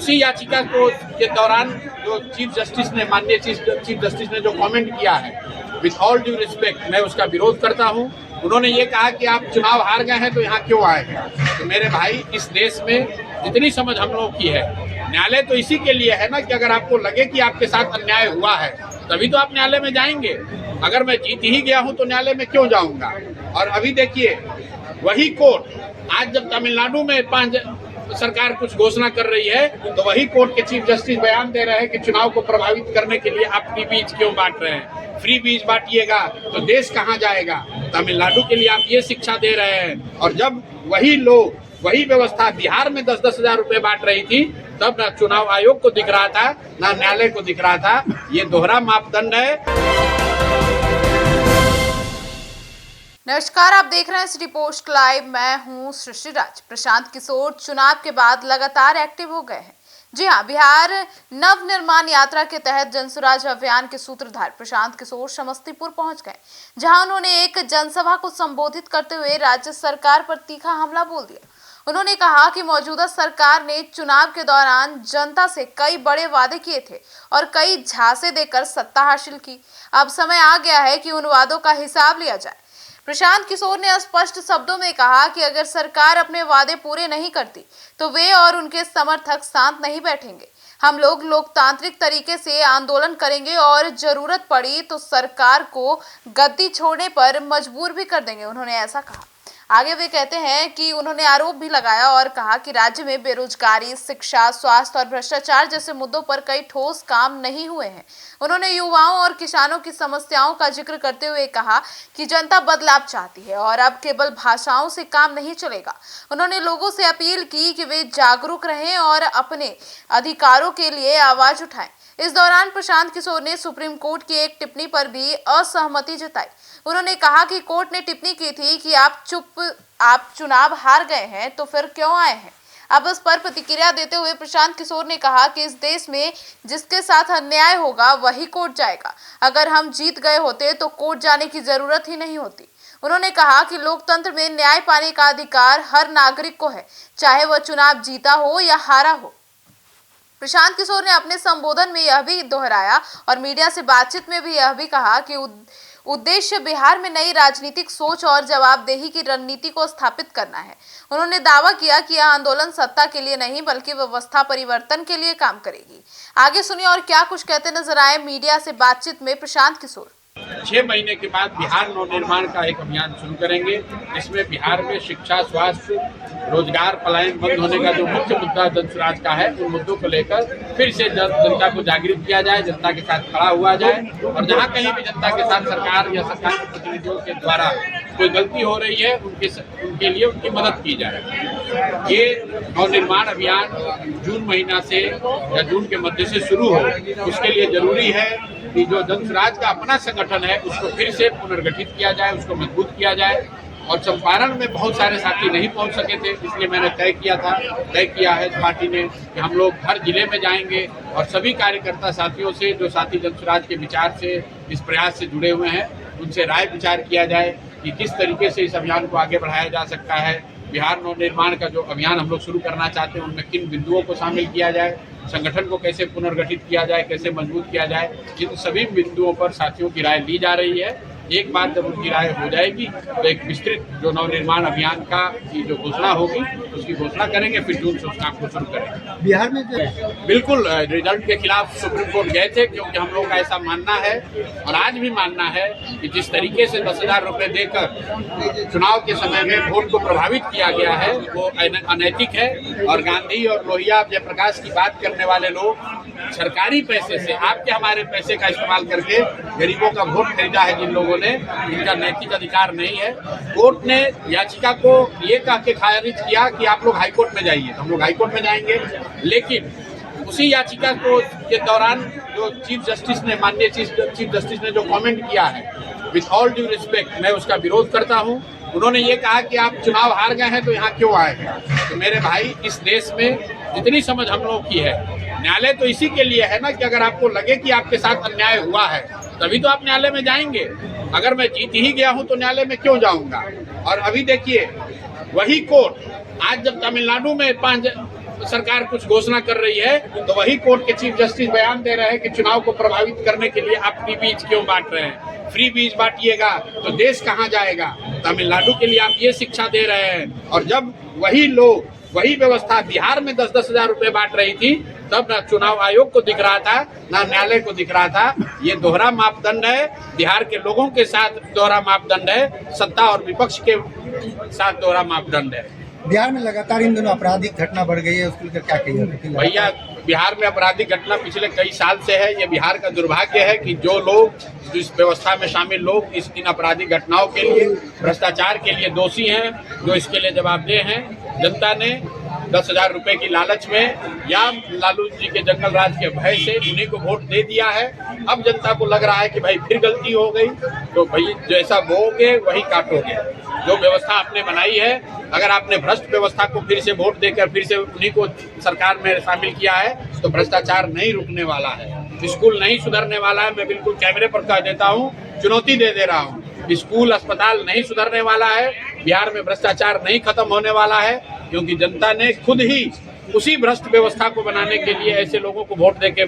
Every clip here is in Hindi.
उसी याचिका को के दौरान जो चीफ जस्टिस ने माननीय चीफ जस्टिस ने जो कमेंट किया है, विथ ऑल ड्यू रिस्पेक्ट मैं उसका विरोध करता हूं। उन्होंने ये कहा कि आप चुनाव हार गए हैं तो यहाँ क्यों आए हैं। तो मेरे भाई, इस देश में जितनी समझ हम लोग की है, न्यायालय तो इसी के लिए है ना कि अगर आपको लगे कि आपके साथ अन्याय हुआ है तभी तो आप न्यायालय में जाएंगे। अगर मैं जीत ही गया हूं तो न्यायालय में क्यों जाऊंगा। और अभी देखिए, वही कोर्ट आज जब तमिलनाडु में सरकार कुछ घोषणा कर रही है तो वही कोर्ट के चीफ जस्टिस बयान दे रहे हैं कि चुनाव को प्रभावित करने के लिए आप फ्री बीज क्यों बांट रहे हैं। फ्री बीज बांटिएगा तो देश कहाँ जाएगा। तमिलनाडु के लिए आप ये शिक्षा दे रहे हैं। और जब वही लोग, वही व्यवस्था बिहार में 10-10 हजार रुपए बांट रही थी, तब ना चुनाव आयोग को दिख रहा था ना न्यायालय को दिख रहा था। ये दोहरा मापदंड है। नमस्कार, आप देख रहे हैं सिटी पोस्ट लाइव। मैं हूं सृष्टि राज। प्रशांत किशोर चुनाव के बाद लगातार एक्टिव हो गए हैं। जी हां, बिहार नव निर्माण यात्रा के तहत जनसुराज अभियान के सूत्रधार प्रशांत किशोर समस्तीपुर पहुंच गए, जहां उन्होंने एक जनसभा को संबोधित करते हुए राज्य सरकार पर तीखा हमला बोल दिया। उन्होंने कहा कि मौजूदा सरकार ने चुनाव के दौरान जनता से कई बड़े वादे किए थे और कई झांसे देकर सत्ता हासिल की। अब समय आ गया है कि उन वादों का हिसाब लिया जाए। प्रशांत किशोर ने स्पष्ट शब्दों में कहा कि अगर सरकार अपने वादे पूरे नहीं करती तो वे और उनके समर्थक शांत नहीं बैठेंगे। हम लोग लोकतांत्रिक तरीके से आंदोलन करेंगे और जरूरत पड़ी तो सरकार को गद्दी छोड़ने पर मजबूर भी कर देंगे, उन्होंने ऐसा कहा। आगे वे कहते हैं कि उन्होंने आरोप भी लगाया और कहा कि राज्य में बेरोजगारी, शिक्षा, स्वास्थ्य और भ्रष्टाचार जैसे मुद्दों पर कई ठोस काम नहीं हुए हैं। उन्होंने युवाओं और किसानों की समस्याओं का जिक्र करते हुए कहा कि जनता बदलाव चाहती है और अब केवल भाषाओं से काम नहीं चलेगा। उन्होंने लोगों से अपील की कि वे जागरूक रहें और अपने अधिकारों के लिए आवाज उठाएं। इस दौरान प्रशांत किशोर ने सुप्रीम कोर्ट की एक टिप्पणी पर भी असहमति जताई। उन्होंने कहा कि कोर्ट ने टिप्पणी की थी कि आप चुनाव हार गए हैं तो फिर क्यों आए हैं। अब इस पर प्रतिक्रिया देते हुए प्रशांत किशोर ने कहा कि इस देश में जिसके साथ अन्याय होगा वही कोर्ट जाएगा। अगर हम जीत गए होते तो कोर्ट जाने की जरूरत ही नहीं होती। उन्होंने कहा कि लोकतंत्र में न्याय पाने का अधिकार हर नागरिक को है, चाहे वह चुनाव जीता हो या हारा हो। प्रशांत किशोर ने अपने संबोधन में यह भी दोहराया और मीडिया से बातचीत में भी यह भी कहा कि उद्देश्य बिहार में नई राजनीतिक सोच और जवाबदेही की रणनीति को स्थापित करना है। उन्होंने दावा किया कि यह आंदोलन सत्ता के लिए नहीं बल्कि व्यवस्था परिवर्तन के लिए काम करेगी। आगे सुनिए और क्या कुछ कहते नजर आए मीडिया से बातचीत में प्रशांत किशोर। 6 महीने के बाद बिहार नवनिर्माण का एक अभियान शुरू करेंगे, जिसमें बिहार में शिक्षा, स्वास्थ्य, रोजगार, पलायन बंद होने का जो मुख्य मुद्दा जनसुराज का है, उन मुद्दों को लेकर फिर से जनता को जागृत किया जाए, जनता के साथ खड़ा हुआ जाए और जहां कहीं भी जनता के साथ सरकार या सरकार के प्रतिनिधियों के द्वारा कोई गलती हो रही है उनके लिए उनकी मदद की जाए। ये नवनिर्माण अभियान जून महीना से या जून के मध्य से शुरू हो, उसके लिए जरूरी है कि जो जनसुराज का अपना संगठन है उसको फिर से पुनर्गठित किया जाए, उसको मजबूत किया जाए। और चंपारण में बहुत सारे साथी नहीं पहुंच सके थे, इसलिए मैंने तय किया है पार्टी ने कि हम लोग हर जिले में जाएंगे और सभी कार्यकर्ता साथियों से, जो साथी जनसुराज के विचार से, इस प्रयास से जुड़े हुए हैं, उनसे राय विचार किया जाए कि किस तरीके से इस अभियान को आगे बढ़ाया जा सकता है। बिहार नवनिर्माण का जो अभियान हम लोग शुरू करना चाहते हैं उनमें किन बिंदुओं को शामिल किया जाए, संगठन को कैसे पुनर्गठित किया जाए, कैसे मजबूत किया जाए, इन सभी बिंदुओं पर साथियों की राय ली जा रही है। एक बार जब उनकी राय हो जाएगी तो एक विस्तृत जो नवनिर्माण अभियान का की जो घोषणा होगी उसकी घोषणा करेंगे, फिर जून से उस काम को शुरू करेंगे। बिहार में बिल्कुल रिजल्ट के खिलाफ सुप्रीम कोर्ट गए थे, क्योंकि हम लोग का ऐसा मानना है और आज भी मानना है कि जिस तरीके से 10,000 रुपये देकर चुनाव के समय में वोट को प्रभावित किया गया है वो अनैतिक है। और गांधी और लोहिया जयप्रकाश की बात करने वाले लोग सरकारी पैसे से, आपके हमारे पैसे का इस्तेमाल करके गरीबों का वोट खरीदा है जिन लोगों ने, इनका नैतिक अधिकार नहीं है। कोर्ट ने याचिका को ये कह के खारिज किया कि आप लोग हाईकोर्ट में जाइए, तो हम लोग हाईकोर्ट में जाएंगे। लेकिन उसी याचिका को के दौरान जो चीफ जस्टिस ने माननीय चीफ जस्टिस ने जो कमेंट किया है, विथ ऑल ड्यू रिस्पेक्ट मैं उसका विरोध करता हूं। उन्होंने ये कहा कि आप चुनाव हार गए हैं तो यहाँ क्यों आए हैं। तो मेरे भाई, इस देश में जितनी समझ हम लोग की है, न्यायालय तो इसी के लिए है ना कि अगर आपको लगे कि आपके साथ अन्याय हुआ है तभी तो आप न्यायालय में जाएंगे। अगर मैं जीत ही गया हूं तो न्यायालय में क्यों जाऊंगा। और अभी देखिए, वही कोर्ट आज जब तमिलनाडु में सरकार कुछ घोषणा कर रही है तो वही कोर्ट के चीफ जस्टिस बयान दे रहे हैं कि चुनाव को प्रभावित करने के लिए आप फ्री बीज क्यों बांट रहे हैं। फ्री बीज बांटिएगा तो देश कहाँ जाएगा। तमिलनाडु के लिए आप ये शिक्षा दे रहे हैं और जब वही लोग वही व्यवस्था बिहार में 10-10 हजार रुपए बांट रही थी तब ना चुनाव आयोग को दिख रहा था ना न्यायालय को दिख रहा था। ये दोहरा मापदंड है, बिहार के लोगों के साथ दोहरा मापदंड है, सत्ता और विपक्ष के साथ दोहरा मापदंड है। बिहार में लगातार इन दोनों आपराधिक घटना बढ़ गई है, उसको लेकर क्या कहिए? भैया बिहार में आपराधिक घटना पिछले कई साल से है। ये बिहार का दुर्भाग्य है कि जो लोग इस व्यवस्था में शामिल लोग इन आपराधिक घटनाओं के लिए भ्रष्टाचार के लिए दोषी हैं, जो इसके लिए जवाबदेह हैं। जनता ने 10,000 रुपए की लालच में या लालू जी के जंगल राज के भय से उन्हीं को वोट दे दिया है। अब जनता को लग रहा है कि भाई फिर गलती हो गई तो भाई जैसा बोओगे वही काटोगे। जो व्यवस्था आपने बनाई है, अगर आपने भ्रष्ट व्यवस्था को फिर से वोट देकर फिर से उन्हीं को सरकार में शामिल किया है तो भ्रष्टाचार नहीं रुकने वाला है, स्कूल नहीं सुधरने वाला है। मैं बिल्कुल कैमरे पर कह देता हूँ, चुनौती दे रहा हूँ, स्कूल अस्पताल नहीं सुधरने वाला है। बिहार में भ्रष्टाचार नहीं खत्म होने वाला है क्योंकि जनता ने खुद ही उसी भ्रष्ट व्यवस्था को बनाने के लिए ऐसे लोगों को वोट देके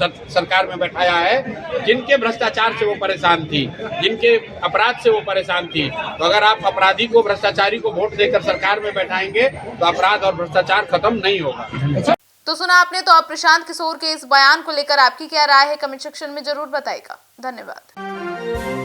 सरकार में बैठाया है जिनके भ्रष्टाचार से वो परेशान थी, जिनके अपराध से वो परेशान थी। तो अगर आप अपराधी को भ्रष्टाचारी को वोट देकर सरकार में बैठाएंगे तो अपराध और भ्रष्टाचार खत्म नहीं होगा। तो सुना आपने। तो अब प्रशांत किशोर के इस बयान को लेकर आपकी क्या राय है, कमेंट सेक्शन में जरूर बताइएगा। धन्यवाद।